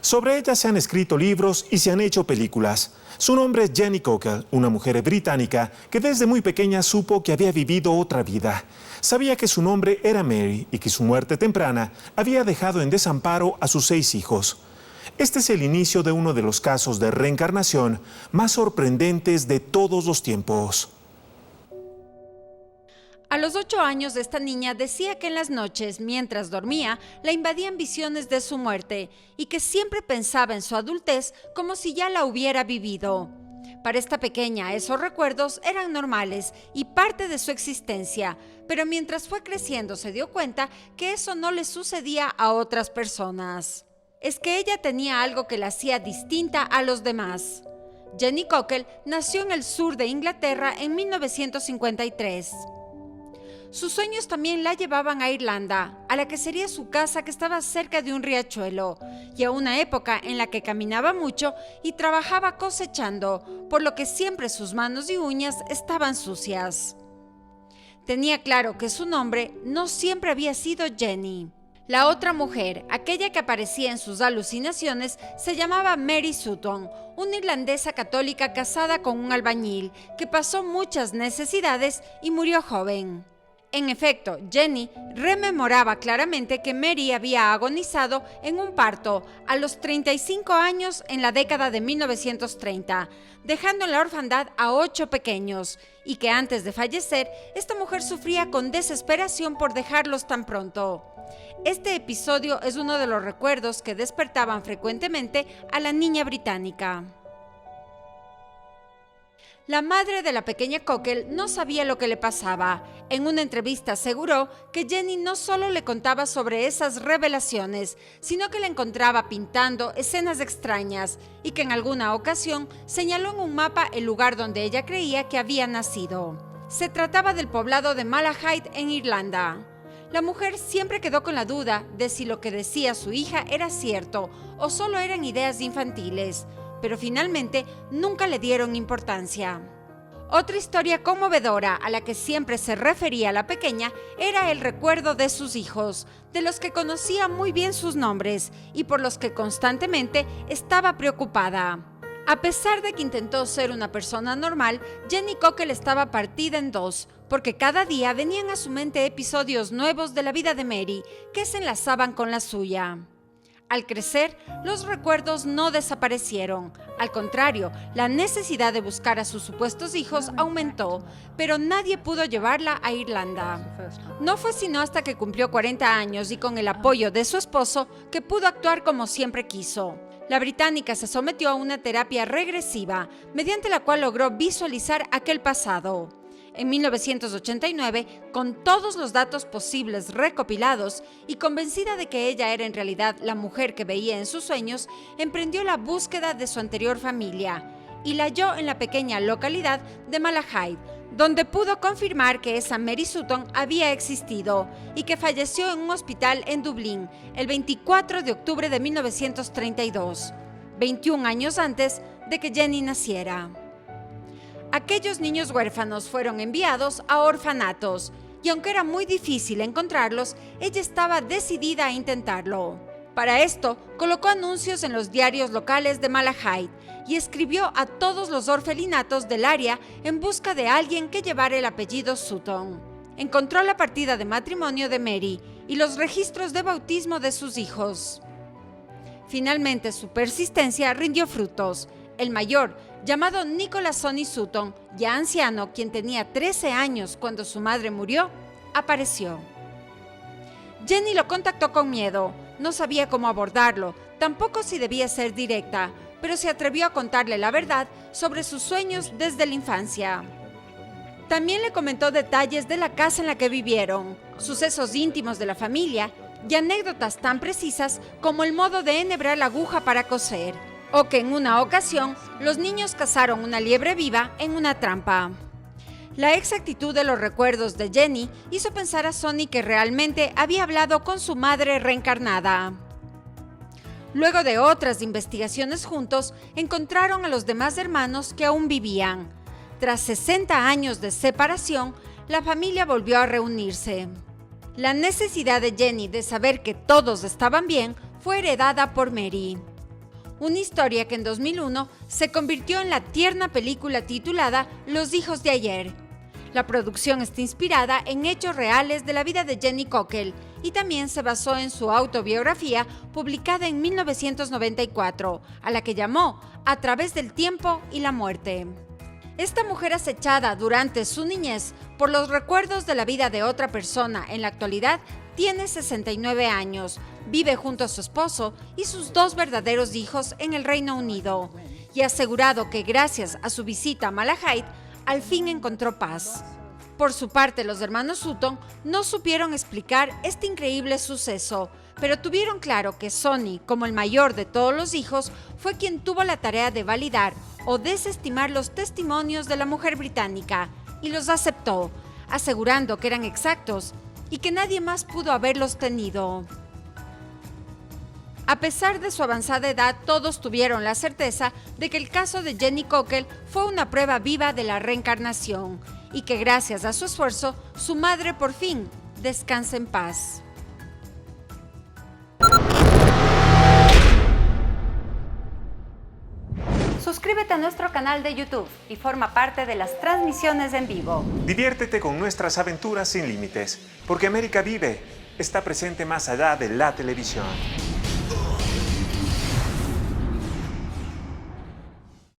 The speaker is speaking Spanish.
Sobre ella se han escrito libros y se han hecho películas. Su nombre es Jenny Cockell, una mujer británica que desde muy pequeña supo que había vivido otra vida. Sabía que su nombre era Mary y que su muerte temprana había dejado en desamparo a sus 6 hijos. Este es el inicio de uno de los casos de reencarnación más sorprendentes de todos los tiempos. A los 8 años esta niña decía que en las noches, mientras dormía, la invadían visiones de su muerte y que siempre pensaba en su adultez como si ya la hubiera vivido. Para esta pequeña, esos recuerdos eran normales y parte de su existencia, pero mientras fue creciendo se dio cuenta que eso no le sucedía a otras personas. Es que ella tenía algo que la hacía distinta a los demás. Jenny Cockell nació en el sur de Inglaterra en 1953. Sus sueños también la llevaban a Irlanda, a la que sería su casa que estaba cerca de un riachuelo, y a una época en la que caminaba mucho y trabajaba cosechando, por lo que siempre sus manos y uñas estaban sucias. Tenía claro que su nombre no siempre había sido Jenny. La otra mujer, aquella que aparecía en sus alucinaciones, se llamaba Mary Sutton, una irlandesa católica casada con un albañil que pasó muchas necesidades y murió joven. En efecto, Jenny rememoraba claramente que Mary había agonizado en un parto a los 35 años en la década de 1930, dejando en la orfandad a 8 pequeños, y que antes de fallecer, esta mujer sufría con desesperación por dejarlos tan pronto. Este episodio es uno de los recuerdos que despertaban frecuentemente a la niña británica. La madre de la pequeña Cockell no sabía lo que le pasaba. En una entrevista aseguró que Jenny no solo le contaba sobre esas revelaciones, sino que la encontraba pintando escenas extrañas y que en alguna ocasión señaló en un mapa el lugar donde ella creía que había nacido. Se trataba del poblado de Malahide en Irlanda. La mujer siempre quedó con la duda de si lo que decía su hija era cierto o solo eran ideas infantiles, pero finalmente nunca le dieron importancia. Otra historia conmovedora a la que siempre se refería la pequeña era el recuerdo de sus hijos, de los que conocía muy bien sus nombres y por los que constantemente estaba preocupada. A pesar de que intentó ser una persona normal, Jenny Cockell estaba partida en dos, porque cada día venían a su mente episodios nuevos de la vida de Mary que se enlazaban con la suya. Al crecer, los recuerdos no desaparecieron. Al contrario, la necesidad de buscar a sus supuestos hijos aumentó, pero nadie pudo llevarla a Irlanda. No fue sino hasta que cumplió 40 años y con el apoyo de su esposo que pudo actuar como siempre quiso. La británica se sometió a una terapia regresiva, mediante la cual logró visualizar aquel pasado. En 1989, con todos los datos posibles recopilados y convencida de que ella era en realidad la mujer que veía en sus sueños, emprendió la búsqueda de su anterior familia y la halló en la pequeña localidad de Malahide, donde pudo confirmar que esa Mary Sutton había existido y que falleció en un hospital en Dublín el 24 de octubre de 1932, 21 años antes de que Jenny naciera. Aquellos niños huérfanos fueron enviados a orfanatos y aunque era muy difícil encontrarlos, ella estaba decidida a intentarlo. Para esto, colocó anuncios en los diarios locales de Malahide y escribió a todos los orfelinatos del área en busca de alguien que llevara el apellido Sutton. Encontró la partida de matrimonio de Mary y los registros de bautismo de sus hijos. Finalmente, su persistencia rindió frutos. El mayor, llamado Nicholas Sonny Sutton, ya anciano, quien tenía 13 años cuando su madre murió, apareció. Jenny lo contactó con miedo, no sabía cómo abordarlo, tampoco si debía ser directa, pero se atrevió a contarle la verdad sobre sus sueños desde la infancia. También le comentó detalles de la casa en la que vivieron, sucesos íntimos de la familia y anécdotas tan precisas como el modo de enhebrar la aguja para coser, o que en una ocasión los niños cazaron una liebre viva en una trampa. La exactitud de los recuerdos de Jenny hizo pensar a Sonny que realmente había hablado con su madre reencarnada. Luego de otras investigaciones juntos, encontraron a los demás hermanos que aún vivían. Tras 60 años de separación, la familia volvió a reunirse. La necesidad de Jenny de saber que todos estaban bien fue heredada por Mary. una historia que en 2001 se convirtió en la tierna película titulada Los hijos de ayer. La producción está inspirada en hechos reales de la vida de Jenny Cockell y también se basó en su autobiografía publicada en 1994, a la que llamó A través del tiempo y la muerte. Esta mujer acechada durante su niñez por los recuerdos de la vida de otra persona en la actualidad tiene 69 años, vive junto a su esposo y sus 2 verdaderos hijos en el Reino Unido y ha asegurado que gracias a su visita a Malahide al fin encontró paz. Por su parte, los hermanos Sutton no supieron explicar este increíble suceso, pero tuvieron claro que Sonny, como el mayor de todos los hijos, fue quien tuvo la tarea de validar o desestimar los testimonios de la mujer británica y los aceptó, asegurando que eran exactos y que nadie más pudo haberlos tenido. A pesar de su avanzada edad, todos tuvieron la certeza de que el caso de Jenny Cockell fue una prueba viva de la reencarnación y que gracias a su esfuerzo, su madre por fin descansa en paz. Suscríbete a nuestro canal de YouTube y forma parte de las transmisiones en vivo. Diviértete con nuestras aventuras sin límites, porque América Vive está presente más allá de la televisión.